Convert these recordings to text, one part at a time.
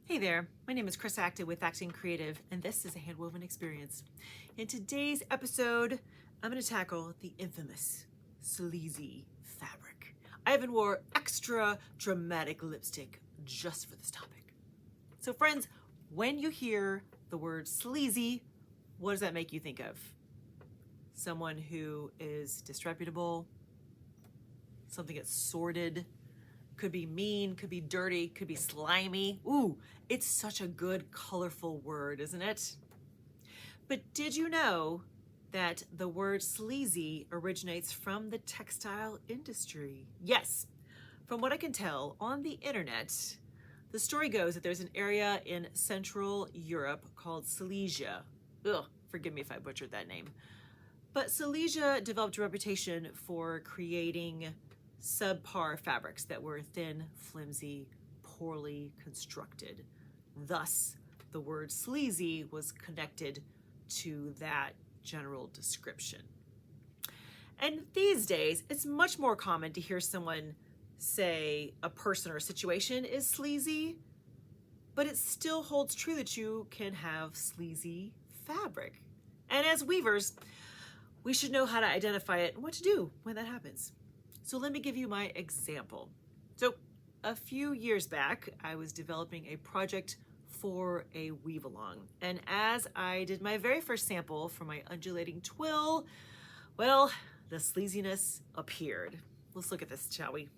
Hey there, my name is Chris Acton with Acton Creative, and this is A Handwoven Experience. In today's episode, I'm going to tackle the infamous sleazy fabric. I even wore extra dramatic lipstick just for this topic. So friends, when you hear the word sleazy, what does that make you think of? Someone who is disreputable, something that's sordid, could be mean, could be dirty, could be slimy. Ooh, it's such a good, colorful word, isn't it? But did you know that the word sleazy originates from the textile industry? Yes. From what I can tell on the internet, the story goes that there's an area in Central Europe called Silesia. Ugh, forgive me if I butchered that name. But Silesia developed a reputation for creating subpar fabrics that were thin, flimsy, poorly constructed. Thus, the word sleazy was connected to that general description. And these days, it's much more common to hear someone say a person or a situation is sleazy, but it still holds true that you can have sleazy fabric. And as weavers, we should know how to identify it and what to do when that happens. So let me give you my example. So a few years back, I was developing a project for a weave along. And as I did my very first sample for my undulating twill, well, the sleaziness appeared. Let's look at this, shall we?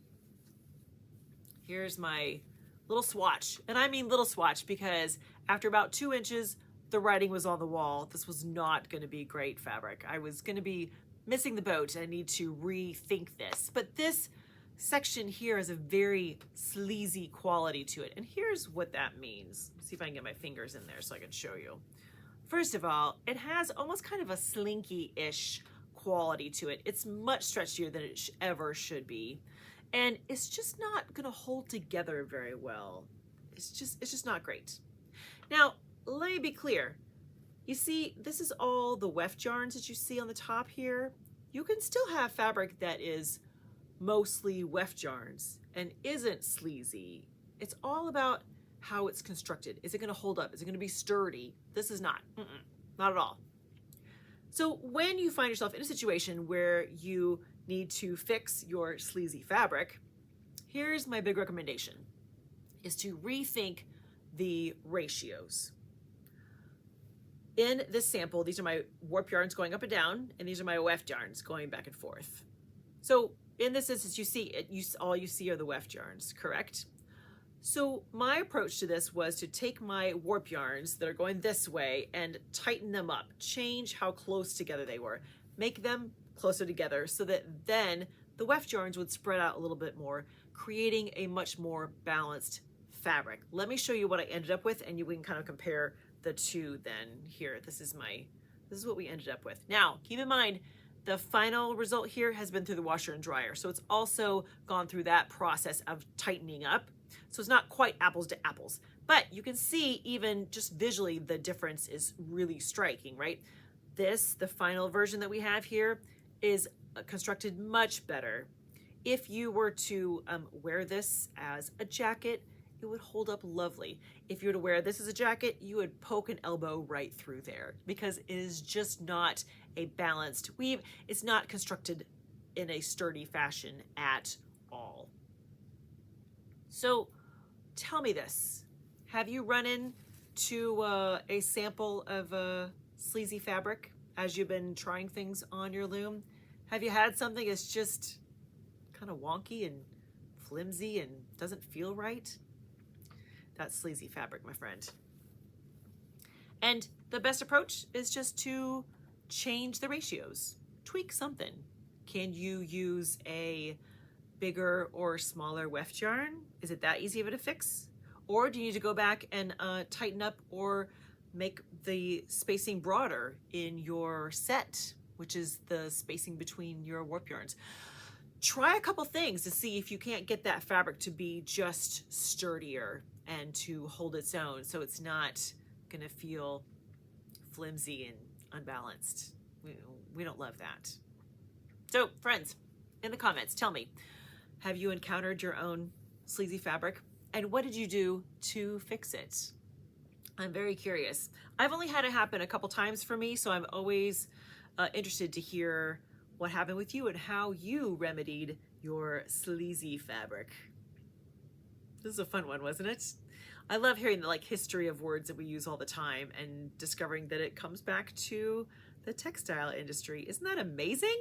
Here's my little swatch. And I mean little swatch because after about 2 inches, the writing was on the wall. This was not going to be great fabric. I was going to be missing the boat. I need to rethink this. But this section here has a very sleazy quality to it. And here's what that means. Let's see if I can get my fingers in there so I can show you. First of all, it has almost kind of a slinky-ish quality to it. It's much stretchier than it ever should be. And it's just not going to hold together very well. It's just not great. Now, let me be clear. You see, this is all the weft yarns that you see on the top here. You can still have fabric that is mostly weft yarns and isn't sleazy. It's all about how it's constructed. Is it going to hold up? Is it going to be sturdy? This is not. Not at all. So when you find yourself in a situation where you need to fix your sleazy fabric, here's my big recommendation, is to rethink the ratios. In this sample, these are my warp yarns going up and down, and these are my weft yarns going back and forth. So in this instance, you see it, all you see are the weft yarns, correct? So my approach to this was to take my warp yarns that are going this way and tighten them up, change how close together they were, make them closer together so that then the weft yarns would spread out a little bit more, creating a much more balanced fabric. Let me show you what I ended up with, and we can kind of compare the two then. Here, this is what we ended up with. Now, keep in mind, the final result here has been through the washer and dryer. So it's also gone through that process of tightening up. So it's not quite apples to apples, but you can see even just visually, the difference is really striking, right? The final version that we have here is constructed much better. If you were to wear this as a jacket, it would hold up lovely. If you were to wear this as a jacket, you would poke an elbow right through there because it is just not a balanced weave. It's not constructed in a sturdy fashion at all. So tell me this, have you run into a sample of sleazy fabric as you've been trying things on your loom? Have you had something that's just kind of wonky and flimsy and doesn't feel right? That's sleazy fabric, my friend. And the best approach is just to change the ratios, tweak something. Can you use a bigger or smaller weft yarn? Is it that easy of it to fix? Or do you need to go back and tighten up or make the spacing broader in your set, which is the spacing between your warp yarns? Try a couple things to see if you can't get that fabric to be just sturdier and to hold its own, so it's not gonna feel flimsy and unbalanced. We don't love that. So friends, in the comments, tell me, have you encountered your own sleazy fabric? And what did you do to fix it? I'm very curious. I've only had it happen a couple times for me, so I'm always interested to hear what happened with you and how you remedied your sleazy fabric. This is a fun one, wasn't it? I love hearing the history of words that we use all the time and discovering that it comes back to the textile industry. Isn't that amazing?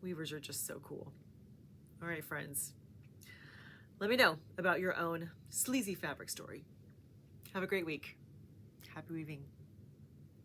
Weavers are just so cool. All right, friends. Let me know about your own sleazy fabric story. Have a great week. Happy weaving.